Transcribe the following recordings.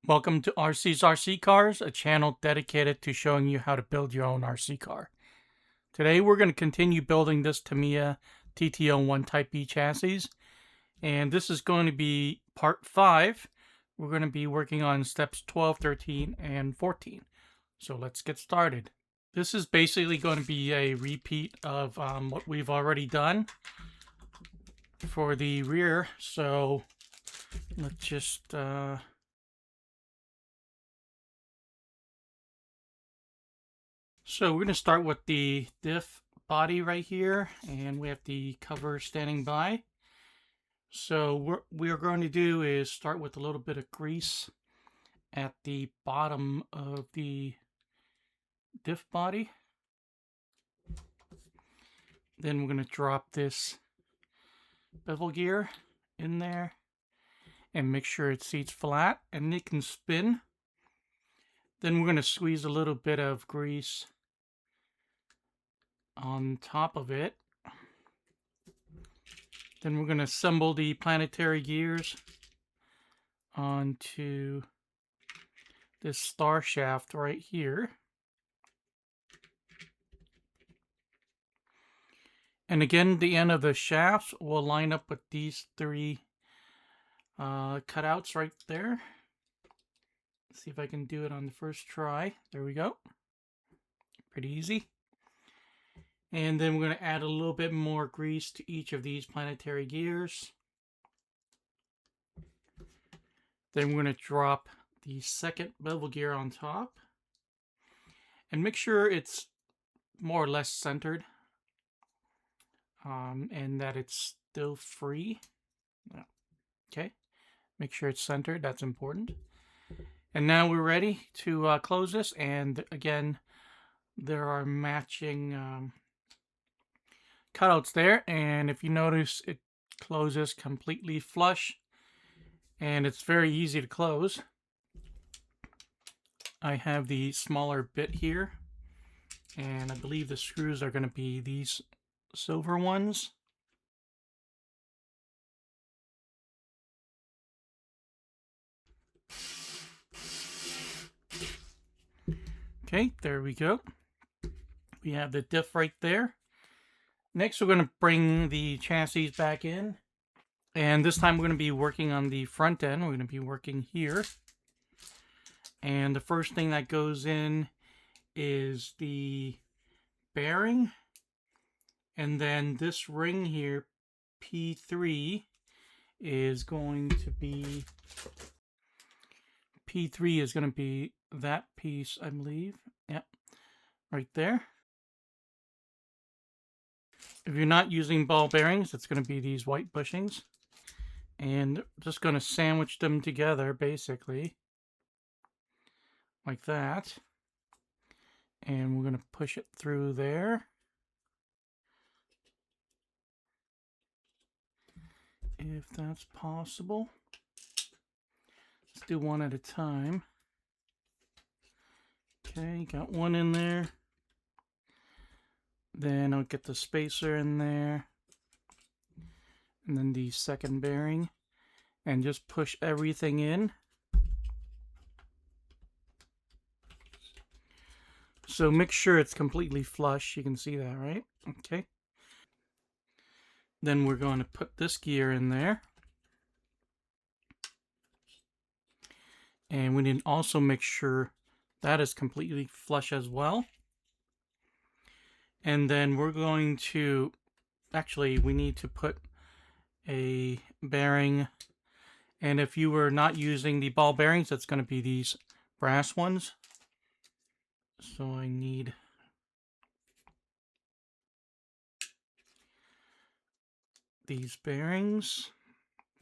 Welcome to RC's RC Cars, a channel dedicated to showing you how to build your own RC car. Today we're going to continue building this Tamiya TT-01 Type B chassis, and this is going to be part 5. We're going to be working on steps 12, 13, and 14. So let's get started. This is basically going to be a repeat of what we've already done for the rear. So let's just... So we're going to start with the diff body right here, and we have the cover standing by. So what we're going to do is start with a little bit of grease at the bottom of the diff body. Then we're going to drop this bevel gear in there and make sure it seats flat and it can spin. Then we're going to squeeze a little bit of grease on top of it. Then we're going to assemble the planetary gears onto this star shaft right here. And again, the end of the shafts will line up with these three cutouts right there. Let's see if I can do it on the first try. There we go. Pretty easy. And then we're going to add a little bit more grease to each of these planetary gears. Then we're going to drop the second bevel gear on top. And make sure it's more or less centered. And that it's still free. Okay. Make sure it's centered. That's important. And now we're ready to close this. And again, there are matching... cutouts there, and if you notice, it closes completely flush and it's very easy to close. I have the smaller bit here, and I believe the screws are going to be these silver ones. Okay, there we go. We have the diff right there. Next, we're going to bring the chassis back in, and this time we're going to be working on the front end. We're going to be working here, and the first thing that goes in is the bearing, and then this ring here, P3, is going to be that piece, I believe. Yep, right there. If you're not using ball bearings, it's going to be these white bushings. And just going to sandwich them together, basically. Like that. And we're going to push it through there. If that's possible. Let's do one at a time. Okay, got one in there. Then I'll get the spacer in there, and then the second bearing, and just push everything in. So make sure it's completely flush. You can see that, right? Okay. Then we're going to put this gear in there. And we need to also make sure that is completely flush as well. And then we're going to, actually, we need to put a bearing. And if you were not using the ball bearings, that's going to be these brass ones. So I need these bearings.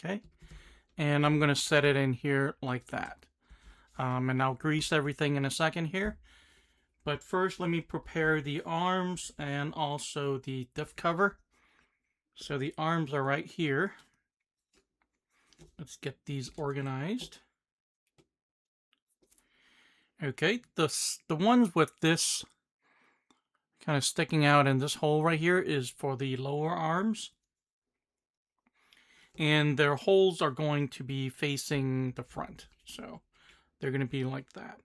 Okay. And I'm going to set it in here like that. And I'll grease everything in a second here. But first, let me prepare the arms and also the diff cover. So the arms are right here. Let's get these organized. Okay, the ones with this kind of sticking out in this hole right here is for the lower arms. And their holes are going to be facing the front. So they're going to be like that.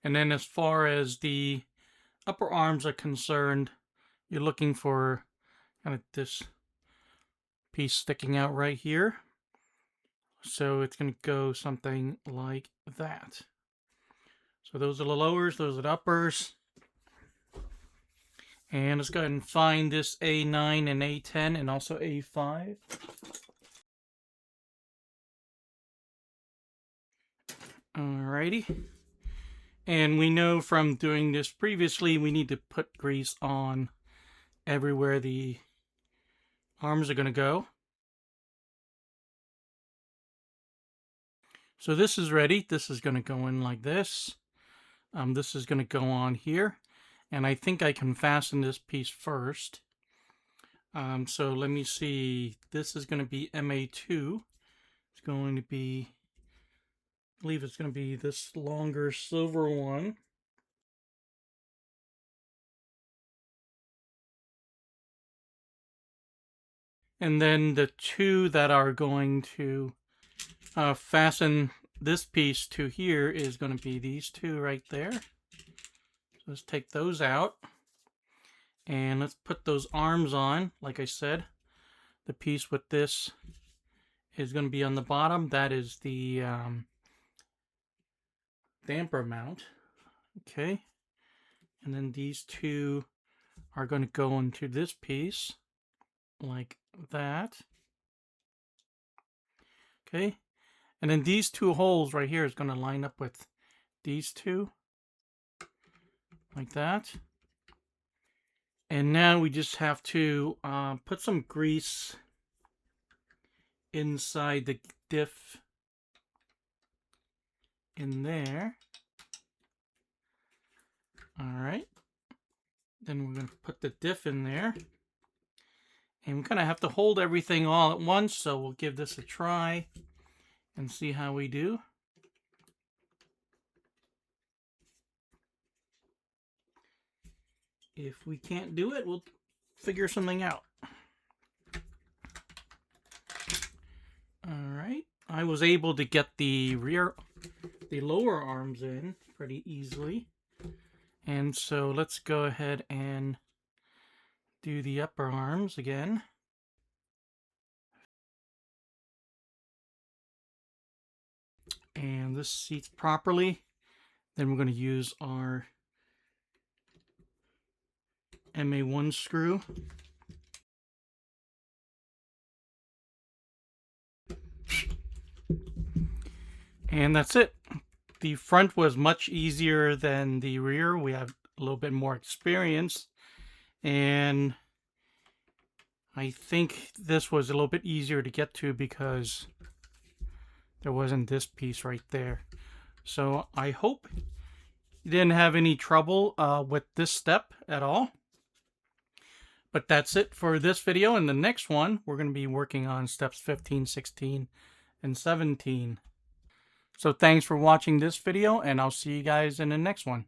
And then as far as the upper arms are concerned, you're looking for kind of this piece sticking out right here. So it's going to go something like that. So those are the lowers, those are the uppers. And let's go ahead and find this A9 and A10 and also A5. Alrighty. And we know from doing this previously, we need to put grease on everywhere the arms are going to go. So this is ready. This is going to go in like this. This is going to go on here. And I think I can fasten this piece first. So let me see. This is going to be MA2. It's going to be, I believe it's going to be this longer silver one. And then the two that are going to fasten this piece to here is going to be these two right there. So let's take those out. And let's put those arms on. Like I said, the piece with this is going to be on the bottom. That is the damper mount. Okay. And then these two are going to go into this piece like that. Okay. And then these two holes right here is going to line up with these two like that. And now we just have to put some grease inside the diff in there. All right. Then we're going to put the diff in there. And we kind of have to hold everything all at once, so we'll give this a try and see how we do. If we can't do it, we'll figure something out. All right. I was able to get the lower arms in pretty easily. And so let's go ahead and do the upper arms again. And this seats properly. Then we're going to use our MA1 screw. And that's it. The front was much easier than the rear. We have a little bit more experience. And I think this was a little bit easier to get to because there wasn't this piece right there. So I hope you didn't have any trouble with this step at all. But that's it for this video. In the next one, we're going to be working on steps 15, 16, and 17. So thanks for watching this video, and I'll see you guys in the next one.